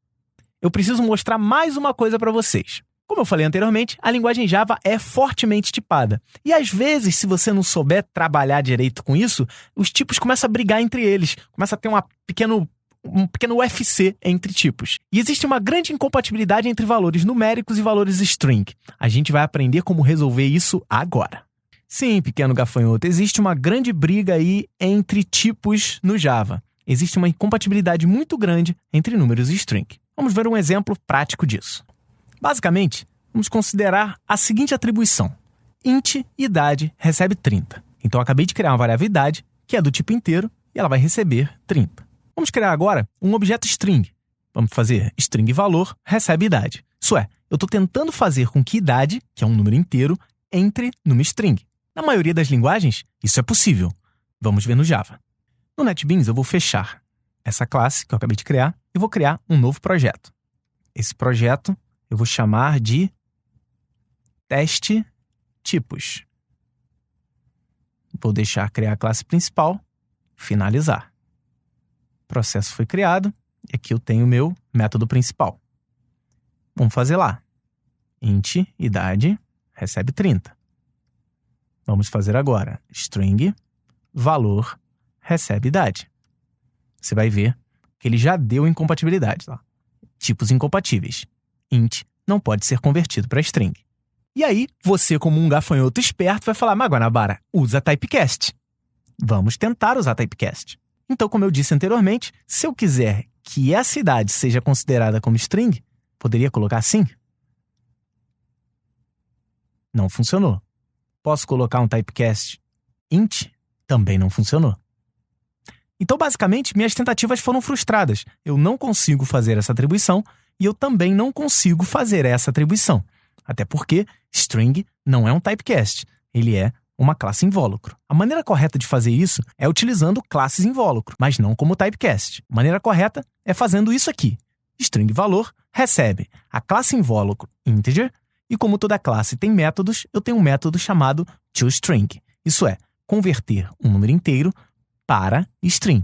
eu preciso mostrar mais uma coisa para vocês. Como eu falei anteriormente, a linguagem Java é fortemente tipada. E às vezes, se você não souber trabalhar direito com isso, os tipos começam a brigar entre eles. Começa a ter um pequeno UFC entre tipos. E existe uma grande incompatibilidade entre valores numéricos e valores string. A gente vai aprender como resolver isso agora. Sim, pequeno gafanhoto, existe uma grande briga aí entre tipos no Java. Existe uma incompatibilidade muito grande entre números e string. Vamos ver um exemplo prático disso. Basicamente, vamos considerar a seguinte atribuição. Int idade recebe 30. Então, eu acabei de criar uma variável idade, que é do tipo inteiro, e ela vai receber 30. Vamos criar agora um objeto string. Vamos fazer string valor recebe idade. Isso é, eu estou tentando fazer com que idade, que é um número inteiro, entre numa string. Na maioria das linguagens, isso é possível. Vamos ver no Java. No NetBeans, eu vou fechar essa classe que eu acabei de criar e vou criar um novo projeto. Esse projeto eu vou chamar de teste tipos. Vou deixar criar a classe principal, finalizar. O processo foi criado e aqui eu tenho o meu método principal. Vamos fazer lá. Int idade recebe 30. Vamos fazer agora string valor recebe idade. Você vai ver que ele já deu incompatibilidades. Ó. Tipos incompatíveis. Int não pode ser convertido para string. E aí, você como um gafanhoto esperto vai falar, mas Guanabara, usa typecast. Vamos tentar usar typecast. Então, como eu disse anteriormente, se eu quiser que essa idade seja considerada como string, poderia colocar assim? Não funcionou. Posso colocar um typecast int? Também não funcionou. Então, basicamente, minhas tentativas foram frustradas. Eu não consigo fazer essa atribuição e eu também não consigo fazer essa atribuição. Até porque string não é um typecast, ele é uma classe invólucro. A maneira correta de fazer isso é utilizando classes invólucro, mas não como typecast. A maneira correta é fazendo isso aqui. String valor recebe a classe invólucro integer e como toda classe tem métodos, eu tenho um método chamado toString. Isso é, converter um número inteiro para string.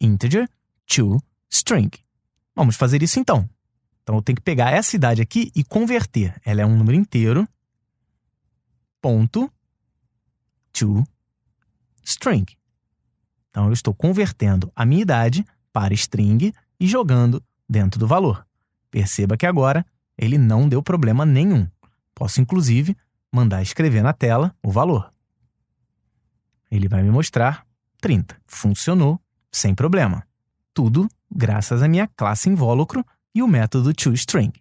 Integer toString. Vamos fazer isso então. Então, eu tenho que pegar essa idade aqui e converter. Ela é um número inteiro, ponto, toString. Então, eu estou convertendo a minha idade para string e jogando dentro do valor. Perceba que agora ele não deu problema nenhum. Posso, inclusive, mandar escrever na tela o valor. Ele vai me mostrar 30. Funcionou sem problema. Tudo graças à minha classe invólucro e o método toString.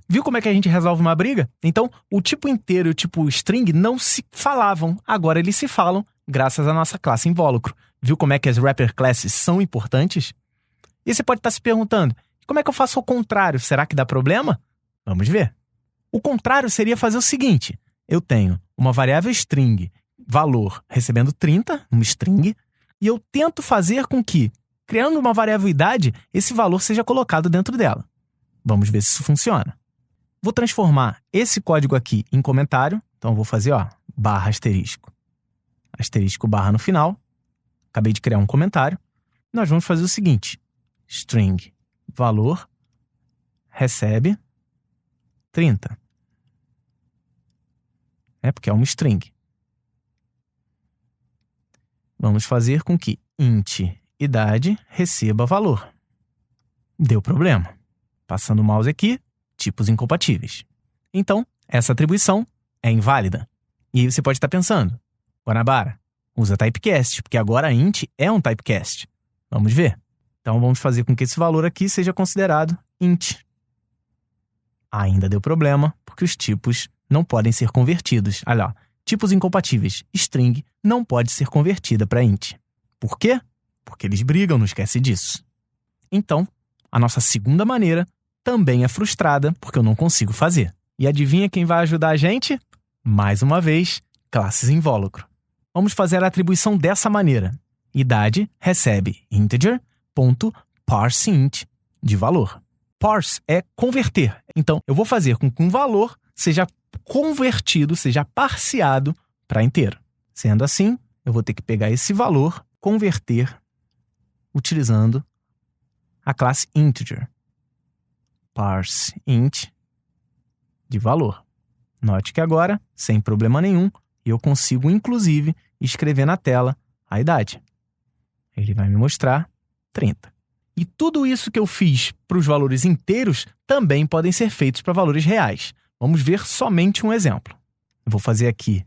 Viu como é que a gente resolve uma briga? Então, o tipo inteiro e o tipo string não se falavam. Agora eles se falam graças à nossa classe invólucro. Viu como é que as wrapper classes são importantes? E você pode estar se perguntando, como é que eu faço o contrário? Será que dá problema? Vamos ver. O contrário seria fazer o seguinte. Eu tenho uma variável string, valor, recebendo 30, uma string, e eu tento fazer com que, criando uma variável idade, esse valor seja colocado dentro dela. Vamos ver se isso funciona. Vou transformar esse código aqui em comentário. Então, eu vou fazer, barra asterisco. Asterisco barra no final. Acabei de criar um comentário. Nós vamos fazer o seguinte. String valor recebe 30. Porque é uma string. Vamos fazer com que int idade receba valor. Deu problema. Passando o mouse aqui, tipos incompatíveis. Então, essa atribuição é inválida. E aí você pode estar pensando, Guanabara, usa typecast, porque agora int é um typecast. Vamos ver. Então, vamos fazer com que esse valor aqui seja considerado int. Ainda deu problema, porque os tipos não podem ser convertidos. Olha lá, tipos incompatíveis. String não pode ser convertida para int. Por quê? Porque eles brigam, não esquece disso. Então, a nossa segunda maneira também é frustrada, porque eu não consigo fazer. E adivinha quem vai ajudar a gente? Mais uma vez, classes invólucro. Vamos fazer a atribuição dessa maneira. Idade recebe integer.parseInt de valor. Parse é converter. Então, eu vou fazer com que um valor seja convertido, seja parseado para inteiro. Sendo assim, eu vou ter que pegar esse valor, converter, utilizando a classe integer. ParseInt de valor. Note que agora, sem problema nenhum, eu consigo, inclusive, escrever na tela a idade. Ele vai me mostrar 30. E tudo isso que eu fiz para os valores inteiros também podem ser feitos para valores reais. Vamos ver somente um exemplo. Eu vou fazer aqui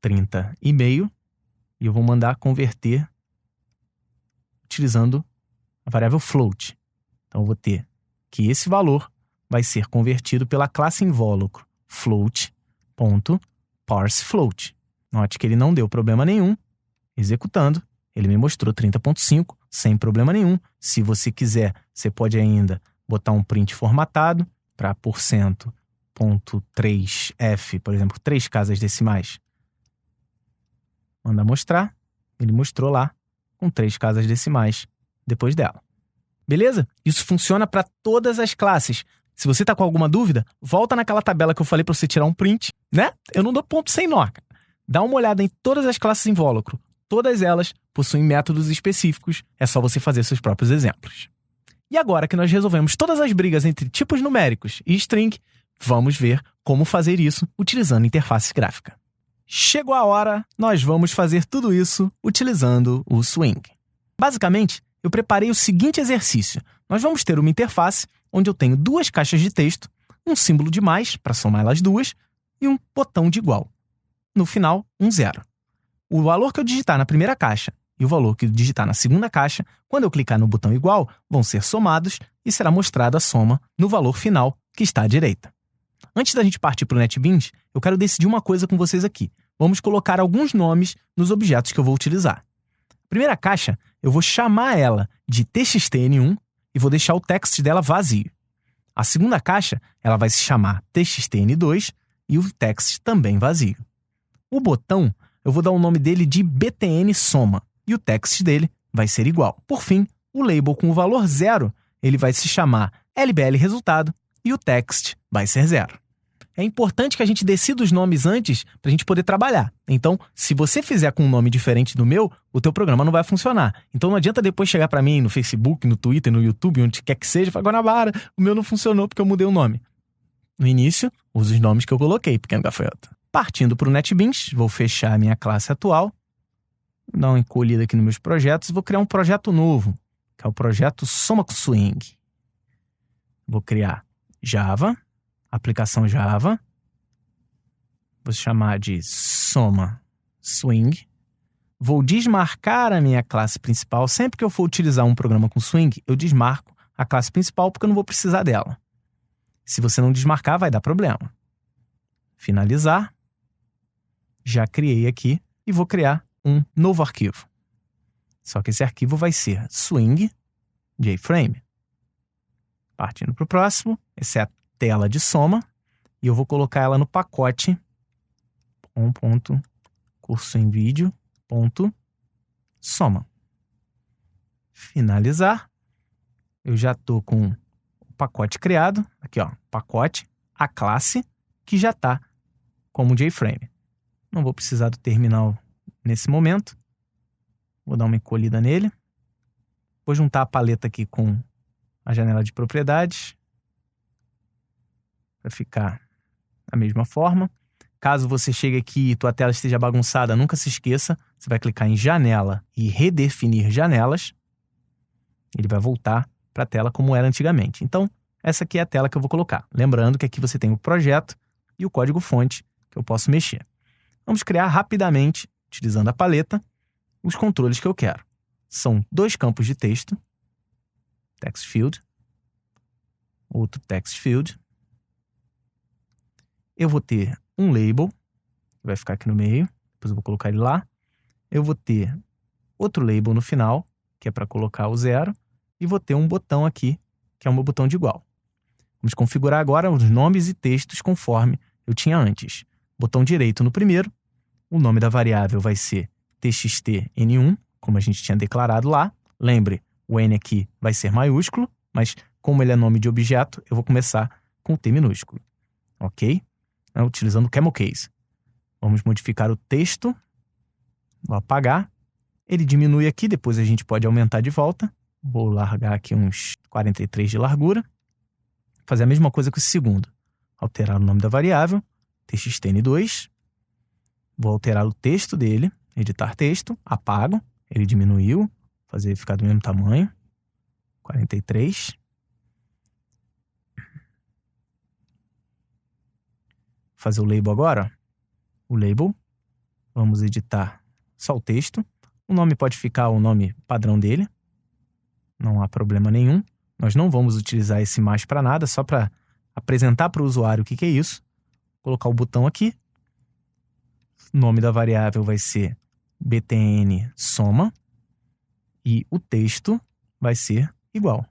30,5 e eu vou mandar converter utilizando a variável float. Então, eu vou ter que esse valor vai ser convertido pela classe invólucro float.parsefloat. Note que ele não deu problema nenhum. Executando, ele me mostrou 30,5 sem problema nenhum. Se você quiser, você pode ainda botar um print formatado para %.3f, por exemplo, 3 casas decimais. Manda mostrar. Ele mostrou lá com 3 casas decimais depois dela. Beleza? Isso funciona para todas as classes. Se você está com alguma dúvida, volta naquela tabela que eu falei para você tirar um print, né? Eu não dou ponto sem nó. Dá uma olhada em todas as classes invólucro. Todas elas possuem métodos específicos. É só você fazer seus próprios exemplos. E agora que nós resolvemos todas as brigas entre tipos numéricos e string, vamos ver como fazer isso utilizando interface gráfica. Chegou a hora, nós vamos fazer tudo isso utilizando o Swing. Basicamente, eu preparei o seguinte exercício. Nós vamos ter uma interface onde eu tenho 2 caixas de texto, um símbolo de mais para somar elas duas e um botão de igual. No final, um 0. O valor que eu digitar na primeira caixa e o valor que eu digitar na segunda caixa, quando eu clicar no botão igual, vão ser somados e será mostrada a soma no valor final que está à direita. Antes da gente partir para o NetBeans, eu quero decidir uma coisa com vocês aqui. Vamos colocar alguns nomes nos objetos que eu vou utilizar. A primeira caixa, eu vou chamar ela de txtn1 e vou deixar o text dela vazio. A segunda caixa, ela vai se chamar txtn2 e o text também vazio. O botão, eu vou dar o nome dele de btnsoma e o text dele vai ser igual. Por fim, o label com o valor 0, ele vai se chamar lblresultado e o text vai ser 0. É importante que a gente decida os nomes antes para a gente poder trabalhar. Então, se você fizer com um nome diferente do meu, o teu programa não vai funcionar. Então, não adianta depois chegar para mim no Facebook, no Twitter, no YouTube, onde quer que seja, e falar, Guanabara, o meu não funcionou porque eu mudei o nome. No início, uso os nomes que eu coloquei, pequeno gafanhoto. Partindo para o NetBeans, vou fechar a minha classe atual, vou dar uma encolhida aqui nos meus projetos e vou criar um projeto novo, que é o projeto Soma com Swing. Vou criar Java, aplicação Java, vou chamar de Soma Swing, vou desmarcar a minha classe principal. Sempre que eu for utilizar um programa com Swing, eu desmarco a classe principal porque eu não vou precisar dela. Se você não desmarcar, vai dar problema. Finalizar. Já criei aqui e vou criar um novo arquivo. Só que esse arquivo vai ser swing jframe. Partindo para o próximo, essa é a tela de soma e eu vou colocar ela no pacote cursoemvideo.soma. Finalizar. Eu já estou com o pacote criado. Aqui, ó, pacote, a classe, que já está como jframe. Não vou precisar do terminal nesse momento. Vou dar uma encolhida nele. Vou juntar a paleta aqui com a janela de propriedades para ficar da mesma forma. Caso você chegue aqui e tua tela esteja bagunçada, nunca se esqueça, você vai clicar em janela e redefinir janelas. Ele vai voltar para a tela como era antigamente. Então, essa aqui é a tela que eu vou colocar. Lembrando que aqui você tem o projeto e o código-fonte que eu posso mexer. Vamos criar rapidamente, utilizando a paleta, os controles que eu quero. São 2 campos de texto, text field, outro text field. Eu vou ter um label, que vai ficar aqui no meio, depois eu vou colocar ele lá. Eu vou ter outro label no final, que é para colocar o 0, e vou ter um botão aqui, que é o meu botão de igual. Vamos configurar agora os nomes e textos conforme eu tinha antes. Botão direito no primeiro, o nome da variável vai ser txt_n1, como a gente tinha declarado lá. Lembre, o n aqui vai ser maiúsculo, mas como ele é nome de objeto, eu vou começar com o T minúsculo. Ok? Utilizando o camel case. Vamos modificar o texto. Vou apagar. Ele diminui aqui, depois a gente pode aumentar de volta. Vou largar aqui uns 43 de largura. Fazer a mesma coisa com esse segundo. Alterar o nome da variável, txt_n2. Vou alterar o texto dele, editar texto, apago. Ele diminuiu, fazer ele ficar do mesmo tamanho. 43. Fazer o label agora. O label. Vamos editar só o texto. O nome pode ficar o nome padrão dele. Não há problema nenhum. Nós não vamos utilizar esse mais para nada, só para apresentar para o usuário o que é isso. Colocar o botão aqui. O nome da variável vai ser btn soma. E o texto vai ser igual.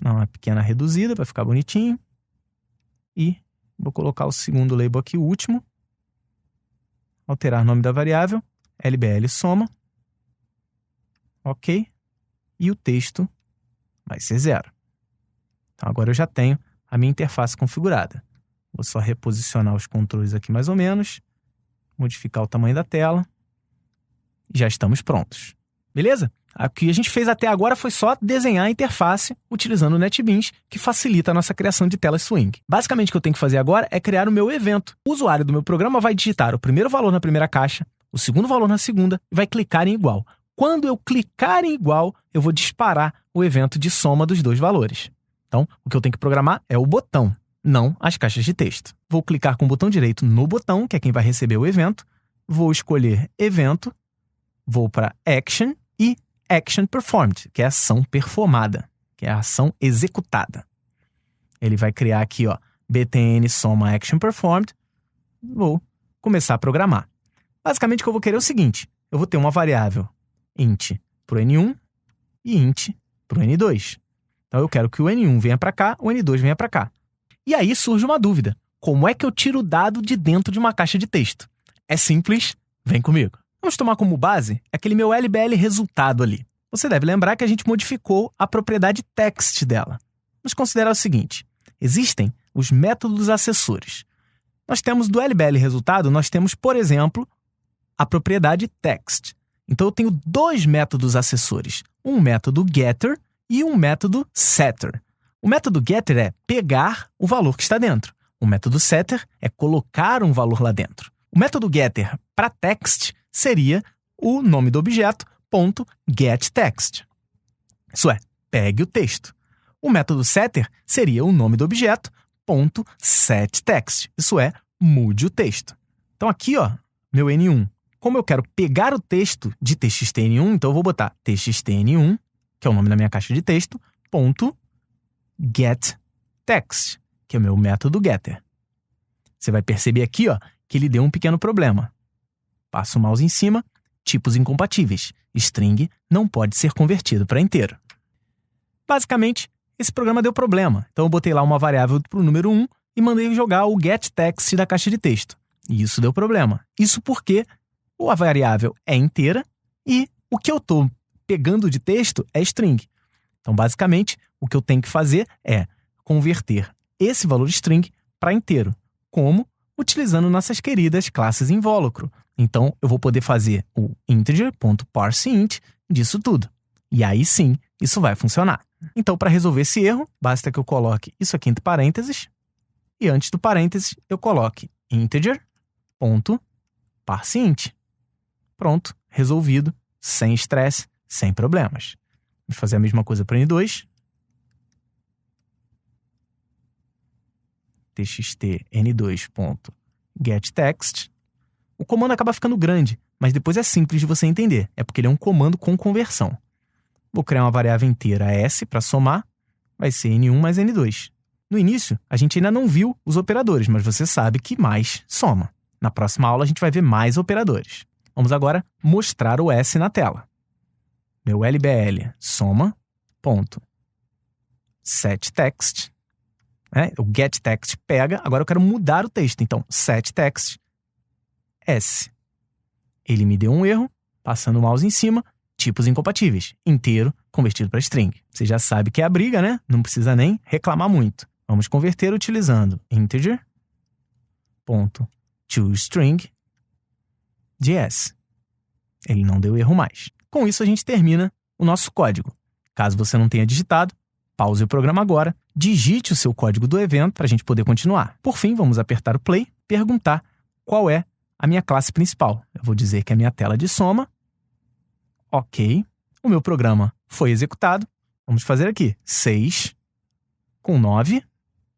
Uma pequena reduzida para ficar bonitinho. E vou colocar o segundo label aqui, o último. Alterar o nome da variável, lbl soma. Ok. E o texto vai ser 0. Então, agora eu já tenho a minha interface configurada. Vou só reposicionar os controles aqui mais ou menos. Modificar o tamanho da tela. E já estamos prontos. Beleza? O que a gente fez até agora foi só desenhar a interface utilizando o NetBeans, que facilita a nossa criação de telas Swing. Basicamente, o que eu tenho que fazer agora é criar o meu evento. O usuário do meu programa vai digitar o primeiro valor na primeira caixa, o segundo valor na segunda e vai clicar em igual. Quando eu clicar em igual, eu vou disparar o evento de soma dos 2 valores. Então, o que eu tenho que programar é o botão, não as caixas de texto. Vou clicar com o botão direito no botão, que é quem vai receber o evento. Vou escolher evento, vou para Action e Action Performed, que é a ação performada, que é a ação executada. Ele vai criar aqui, ó, btn soma Action Performed. Vou começar a programar. Basicamente, o que eu vou querer é o seguinte. Eu vou ter uma variável int para o n1 e int para o n2. Então, eu quero que o n1 venha para cá, o n2 venha para cá. E aí surge uma dúvida. Como é que eu tiro o dado de dentro de uma caixa de texto? É simples, vem comigo. Vamos tomar como base aquele meu LBL resultado ali. Você deve lembrar que a gente modificou a propriedade text dela. Vamos considerar o seguinte. Existem os métodos acessores. Nós temos do LBL resultado, nós temos, por exemplo, a propriedade text. Então, eu tenho 2 métodos acessores. Um método getter e um método setter. O método getter é pegar o valor que está dentro. O método setter é colocar um valor lá dentro. O método getter para text seria o nome do objeto, .getText. Isso é, pegue o texto. O método setter seria o nome do objeto, .setText. Isso é, mude o texto. Então aqui, ó, meu N1. Como eu quero pegar o texto de txt_n1, então eu vou botar txt_n1, que é o nome da minha caixa de texto, .getText, que é o meu método getter. Você vai perceber aqui, ó, que ele deu um pequeno problema. Passo o mouse em cima, tipos incompatíveis. String não pode ser convertido para inteiro. Basicamente, esse programa deu problema. Então eu botei lá uma variável para o número 1 e mandei jogar o getText da caixa de texto. E isso deu problema. Isso porque a variável é inteira e o que eu estou pegando de texto é string. Então, basicamente, o que eu tenho que fazer é converter esse valor string para inteiro. Como? Utilizando nossas queridas classes invólucro. Então, eu vou poder fazer o integer.parseInt disso tudo. E aí sim, isso vai funcionar. Então, para resolver esse erro, basta que eu coloque isso aqui entre parênteses. E antes do parênteses, eu coloque integer.parseInt. Pronto, resolvido, sem estresse, sem problemas. Vamos fazer a mesma coisa para N2. txt n2.getText. O comando acaba ficando grande, mas depois é simples de você entender. É porque ele é um comando com conversão. Vou criar uma variável inteira S para somar. Vai ser N1 mais N2. No início, a gente ainda não viu os operadores, mas você sabe que mais soma. Na próxima aula, a gente vai ver mais operadores. Vamos agora mostrar o S na tela. Meu LBL soma.setText. O getText pega, agora eu quero mudar o texto. Então, setText S. Ele me deu um erro, passando o mouse em cima, tipos incompatíveis, inteiro convertido para string. Você já sabe que é a briga, né? Não precisa nem reclamar muito. Vamos converter utilizando integer.toString de S. Ele não deu erro mais. Com isso, a gente termina o nosso código. Caso você não tenha digitado, pause o programa agora, digite o seu código do evento para a gente poder continuar. Por fim, vamos apertar o play, perguntar qual é a minha classe principal. Eu vou dizer que é a minha tela de soma. Ok. O meu programa foi executado. Vamos fazer aqui. 6 com 9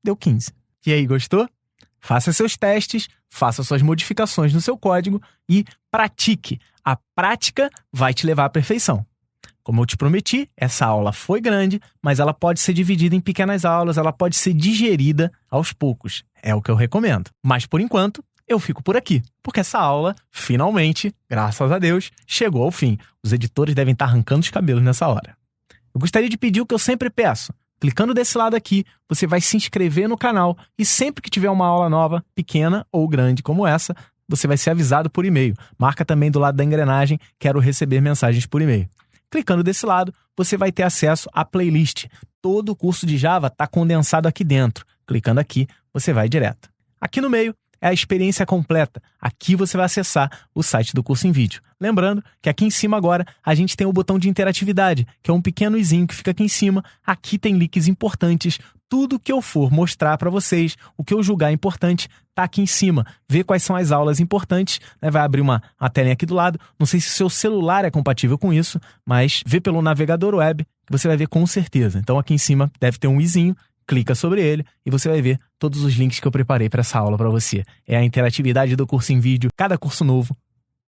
deu 15. E aí, gostou? Faça seus testes, faça suas modificações no seu código e pratique. A prática vai te levar à perfeição. Como eu te prometi, essa aula foi grande, mas ela pode ser dividida em pequenas aulas, ela pode ser digerida aos poucos. É o que eu recomendo. Mas, por enquanto, eu fico por aqui, porque essa aula, finalmente, graças a Deus, chegou ao fim. Os editores devem estar arrancando os cabelos nessa hora. Eu gostaria de pedir o que eu sempre peço. Clicando desse lado aqui, você vai se inscrever no canal e sempre que tiver uma aula nova, pequena ou grande como essa, você vai ser avisado por e-mail. Marca também do lado da engrenagem, quero receber mensagens por e-mail. Clicando desse lado, você vai ter acesso à playlist. Todo o curso de Java está condensado aqui dentro. Clicando aqui, você vai direto. Aqui no meio é a experiência completa. Aqui você vai acessar o site do curso em vídeo. Lembrando que aqui em cima agora a gente tem o botão de interatividade, que é um pequeno izinho que fica aqui em cima. Aqui tem links importantes. Tudo que eu for mostrar para vocês, o que eu julgar importante, tá aqui em cima. Vê quais são as aulas importantes, né? Vai abrir uma telinha aqui do lado. Não sei se o seu celular é compatível com isso, mas vê pelo navegador web que você vai ver com certeza. Então aqui em cima deve ter um izinho, clica sobre ele e você vai ver todos os links que eu preparei para essa aula para você. É a interatividade do curso em vídeo. Cada curso novo,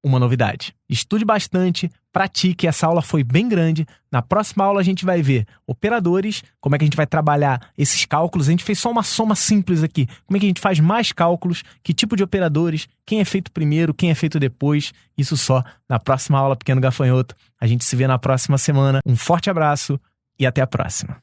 uma novidade. Estude bastante, pratique. Essa aula foi bem grande. Na próxima aula a gente vai ver operadores, como é que a gente vai trabalhar esses cálculos. A gente fez só uma soma simples aqui. Como é que a gente faz mais cálculos, que tipo de operadores, quem é feito primeiro, quem é feito depois. Isso só na próxima aula, Pequeno Gafanhoto. A gente se vê na próxima semana. Um forte abraço e até a próxima.